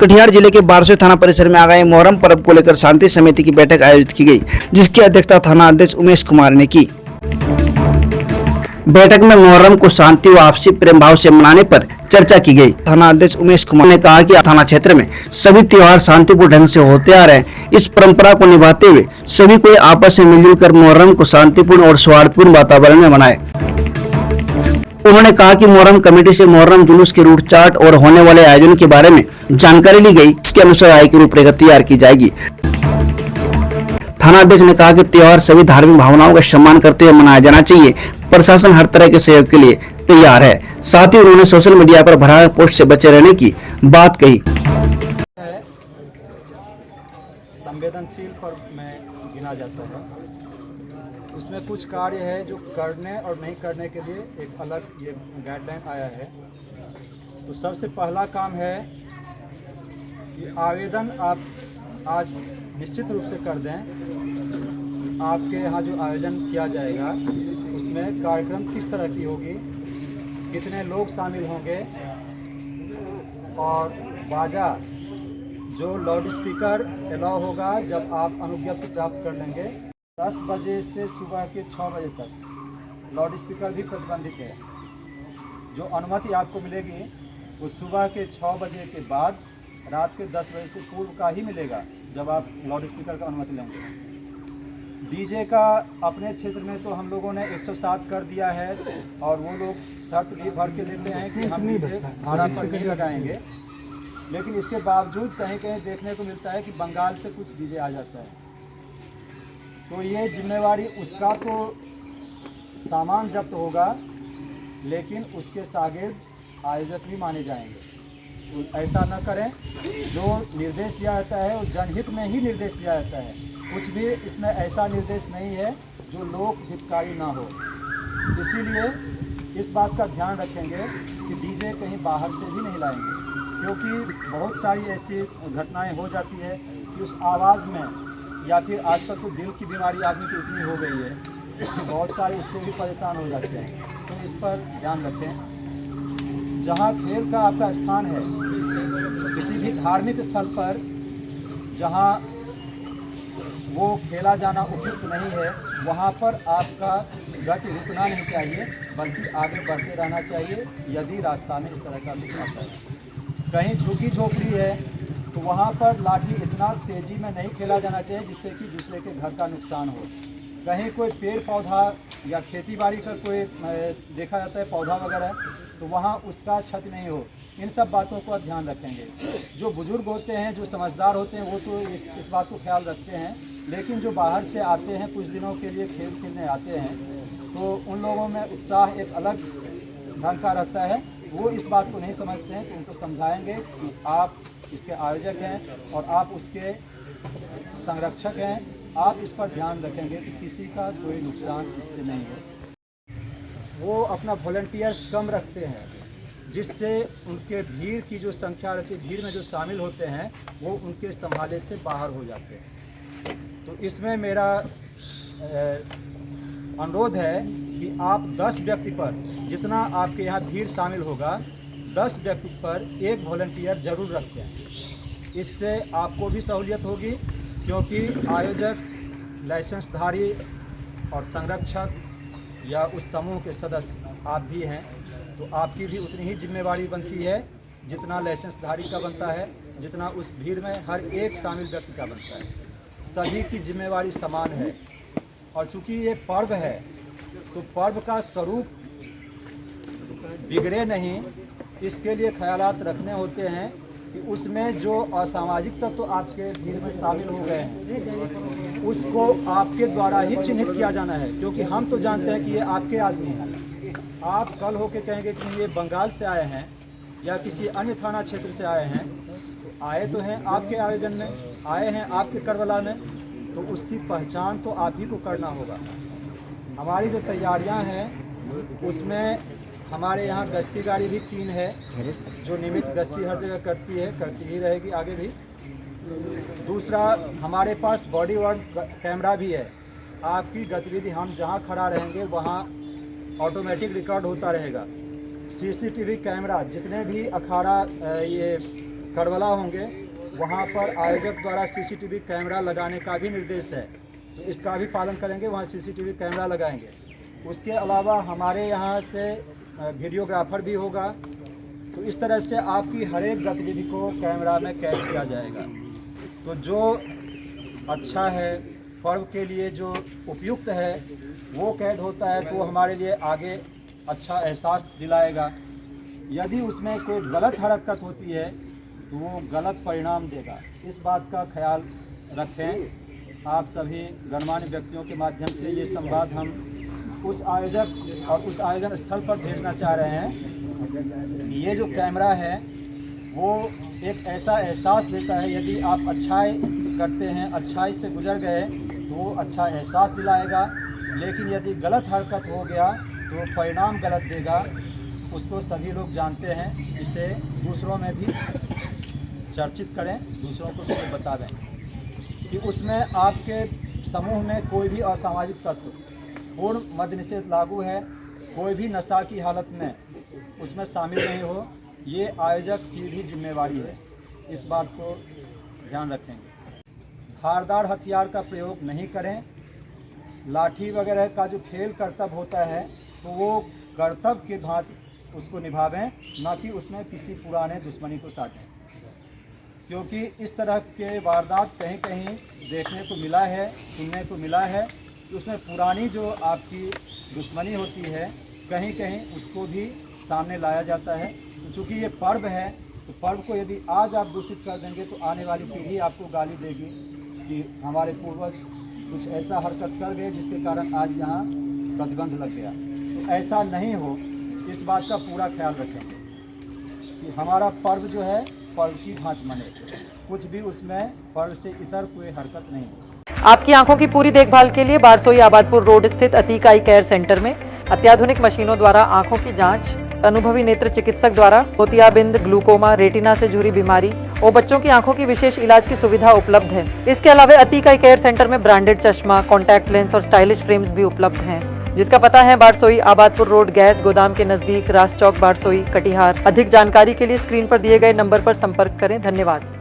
कटिहार जिले के बारसोई थाना परिसर में आगामी मोहर्रम पर्व को लेकर शांति समिति की बैठक आयोजित की गई, जिसकी अध्यक्षता थाना अध्यक्ष उमेश कुमार ने की। बैठक में मोहर्रम को शांति व आपसी प्रेम भाव से मनाने पर चर्चा की गई। थाना अध्यक्ष उमेश कुमार ने कहा कि थाना क्षेत्र में सभी त्योहार शांतिपूर्ण ढंग से होते आ रहे हैं। इस परंपरा को निभाते हुए सभी को आपस में मिलजुल कर मोहर्रम को शांतिपूर्ण और सौहार्दपूर्ण वातावरण में मनाए। उन्होंने कहा कि मोहर्रम कमेटी से मोहर्रम जुलूस के रूट चार्ट और होने वाले आयोजन के बारे में जानकारी ली गई। इसके अनुसार आगे की रूपरेखा तैयार की जाएगी। थाना अध्यक्ष ने कहा कि त्योहार सभी धार्मिक भावनाओं का सम्मान करते हुए मनाया जाना चाहिए। प्रशासन हर तरह के सहयोग के लिए तैयार है। साथ ही उन्होंने सोशल मीडिया पर भ्रामक पोस्ट से बचे रहने की बात कही। संवेदनशील पर्व में गिना जाता है। उसमें कुछ कार्य है जो करने और नहीं करने के लिए एक अलग ये गाइडलाइन आया है। तो सबसे पहला काम है कि आवेदन आप आज निश्चित रूप से कर दें। आपके यहाँ जो आयोजन किया जाएगा उसमें कार्यक्रम किस तरह की होगी, कितने लोग शामिल होंगे और बाजा जो लाउड स्पीकर अलाउ होगा जब आप अनुज्ञप्ति प्राप्त कर लेंगे। 10 बजे से सुबह के 6 बजे तक लाउड स्पीकर भी प्रतिबंधित है। जो अनुमति आपको मिलेगी वो सुबह के 6 बजे के बाद रात के 10 बजे से पूर्व का ही मिलेगा, जब आप लाउड स्पीकर का अनुमति लेंगे। डीजे का अपने क्षेत्र में तो हम लोगों ने 107 कर दिया है और वो लोग शर्त भी भर के देते हैं कि हम डीजे भाड़ा पर नहीं लगाएंगे, लेकिन इसके बावजूद कहीं कहीं देखने को मिलता है कि बंगाल से कुछ डीजे आ जाता है। तो ये जिम्मेवारी उसका तो सामान जब्त होगा, लेकिन उसके शागिर्द आयोजक भी माने जाएंगे। तो ऐसा न करें। जो निर्देश दिया जाता है वो जनहित में ही निर्देश दिया जाता है। कुछ भी इसमें ऐसा निर्देश नहीं है जो लोक हितकारी ना हो। इसीलिए इस बात का ध्यान रखेंगे कि डीजे कहीं बाहर से भी नहीं लाएंगे, क्योंकि बहुत सारी ऐसी घटनाएं हो जाती है कि उस आवाज़ में या फिर आजकल तो दिल की बीमारी आदमी की इतनी हो गई है कि बहुत सारे उससे भी परेशान हो जाते हैं। तो इस पर ध्यान रखें। जहाँ खेल का आपका स्थान है, किसी भी धार्मिक स्थल पर जहाँ वो खेला जाना उपयुक्त नहीं है, वहाँ पर आपका गति रुकना नहीं चाहिए, बल्कि आगे बढ़ते रहना चाहिए। यदि रास्ता में इस तरह का कुछ आता है, कहीं झुकी झोपड़ी है, तो वहाँ पर लाठी इतना तेज़ी में नहीं खेला जाना चाहिए जिससे कि दूसरे के घर का नुकसान हो। कहीं कोई पेड़ पौधा या खेती बाड़ी का कोई देखा जाता है पौधा वगैरह, तो वहाँ उसका क्षति नहीं हो। इन सब बातों का ध्यान रखेंगे। जो बुजुर्ग होते हैं, जो समझदार होते हैं, वो तो इस बात को ख्याल रखते हैं, लेकिन जो बाहर से आते हैं, कुछ दिनों के लिए खेल खेलने आते हैं, तो उन लोगों में उत्साह एक अलग ढंग का रहता है। वो इस बात को नहीं समझते हैं, तो उनको समझाएंगे कि आप इसके आयोजक हैं और आप उसके संरक्षक हैं। आप इस पर ध्यान रखेंगे कि किसी का कोई नुकसान इससे नहीं हो। वो अपना वॉलंटियर्स कम रखते हैं, जिससे उनके भीड़ की जो संख्या रहती है, भीड़ में जो शामिल होते हैं, वो उनके संभाले से बाहर हो जाते हैं। तो इसमें मेरा अनुरोध है कि आप 10 व्यक्ति पर, जितना आपके यहाँ भीड़ शामिल होगा, 10 व्यक्ति पर एक वॉलंटियर ज़रूर रखें। इससे आपको भी सहूलियत होगी, क्योंकि आयोजक, लाइसेंसधारी और संरक्षक या उस समूह के सदस्य आप भी हैं, तो आपकी भी उतनी ही जिम्मेवारी बनती है जितना लाइसेंसधारी का बनता है, जितना उस भीड़ में हर एक शामिल व्यक्ति का बनता है। सभी की जिम्मेवारी समान है। और चूंकि ये पर्व है, तो पर्व का स्वरूप बिगड़े नहीं, इसके लिए ख्यालात रखने होते हैं कि उसमें जो असामाजिक तत्व तो आपके भीड़ में शामिल हो गए हैं, उसको आपके द्वारा ही चिन्हित किया जाना है। क्योंकि हम तो जानते हैं कि ये आपके आदमी हैं। आप कल होके कहेंगे कि ये बंगाल से आए हैं या किसी अन्य थाना क्षेत्र से आए हैं, तो आए तो हैं आपके आयोजन में, आए हैं आपके करबला में, तो उसकी पहचान तो आप ही को करना होगा। हमारी जो तैयारियां हैं उसमें हमारे यहाँ गश्ती गाड़ी भी 3 है, जो नियमित गश्ती हर जगह करती ही रहेगी आगे भी। दूसरा, हमारे पास बॉडी वर्न कैमरा भी है। आपकी गतिविधि हम जहाँ खड़ा रहेंगे वहाँ ऑटोमेटिक रिकॉर्ड होता रहेगा। सीसीटीवी कैमरा, जितने भी अखाड़ा ये करबला होंगे वहाँ पर आयोजक द्वारा सीसीटीवी कैमरा लगाने का भी निर्देश है, तो इसका भी पालन करेंगे, वहाँ सीसीटीवी कैमरा लगाएंगे। उसके अलावा हमारे यहाँ से वीडियोग्राफर भी होगा, तो इस तरह से आपकी हर एक गतिविधि को कैमरा में कैद किया जाएगा। तो जो अच्छा है, पर्व के लिए जो उपयुक्त है वो कैद होता है, तो हमारे लिए आगे अच्छा एहसास दिलाएगा। यदि उसमें कोई गलत हरकत होती है तो वो गलत परिणाम देगा, इस बात का ख्याल रखें। आप सभी गणमान्य व्यक्तियों के माध्यम से ये संवाद हम उस आयोजक और उस आयोजन स्थल पर भेजना चाह रहे हैं। ये जो कैमरा है वो एक ऐसा एहसास देता है, यदि आप अच्छाई करते हैं, अच्छाई से गुजर गए तो वो अच्छा एहसास दिलाएगा, लेकिन यदि गलत हरकत हो गया तो परिणाम गलत देगा। उसको सभी लोग जानते हैं, इसे दूसरों में भी चर्चित करें, दूसरों को भी बता दें कि उसमें आपके समूह में कोई भी असामाजिक तत्व, पूर्ण मद्य निषेध लागू है, कोई भी नशा की हालत में उसमें शामिल नहीं हो, ये आयोजक की भी जिम्मेवारी है, इस बात को ध्यान रखेंगे। धारदार हथियार का प्रयोग नहीं करें। लाठी वगैरह का जो खेल कर्तव्य होता है तो वो कर्तव्य के भांति उसको निभावें, ना कि उसमें किसी पुराने दुश्मनी को साटें, क्योंकि इस तरह के वारदात कहीं कहीं देखने को मिला है, सुनने को मिला है कि उसमें पुरानी जो आपकी दुश्मनी होती है कहीं कहीं उसको भी सामने लाया जाता है। तो चूँकि ये पर्व है, तो पर्व को यदि आज आप दूषित कर देंगे तो आने वाली पीढ़ी आपको गाली देगी कि हमारे पूर्वज कुछ ऐसा हरकत कर गए जिसके कारण आज यहाँ प्रतिबंध लग गया। तो ऐसा नहीं हो, इस बात का पूरा ख्याल रखेंगे कि हमारा पर्व जो है पर्व की भांति मने, कुछ भी उसमें पर्व से इतर कोई हरकत नहीं हो। आपकी आंखों की पूरी देखभाल के लिए बारसोई आबादपुर रोड स्थित अतीक आई केयर सेंटर में अत्याधुनिक मशीनों द्वारा आंखों की जांच, अनुभवी नेत्र चिकित्सक द्वारा मोतियाबिंद, ग्लूकोमा, रेटिना से जुड़ी बीमारी और बच्चों की आंखों की विशेष इलाज की सुविधा उपलब्ध है। इसके अलावा अतीक आई केयर सेंटर में ब्रांडेड चश्मा, कॉन्टैक्ट लेंस और स्टाइलिश फ्रेम्स भी उपलब्ध हैं, जिसका पता है बारसोई आबादपुर रोड, गैस गोदाम के नजदीक, रास चौक, बारसोई, कटिहार। अधिक जानकारी के लिए स्क्रीन पर दिए गए नंबर पर संपर्क करें। धन्यवाद।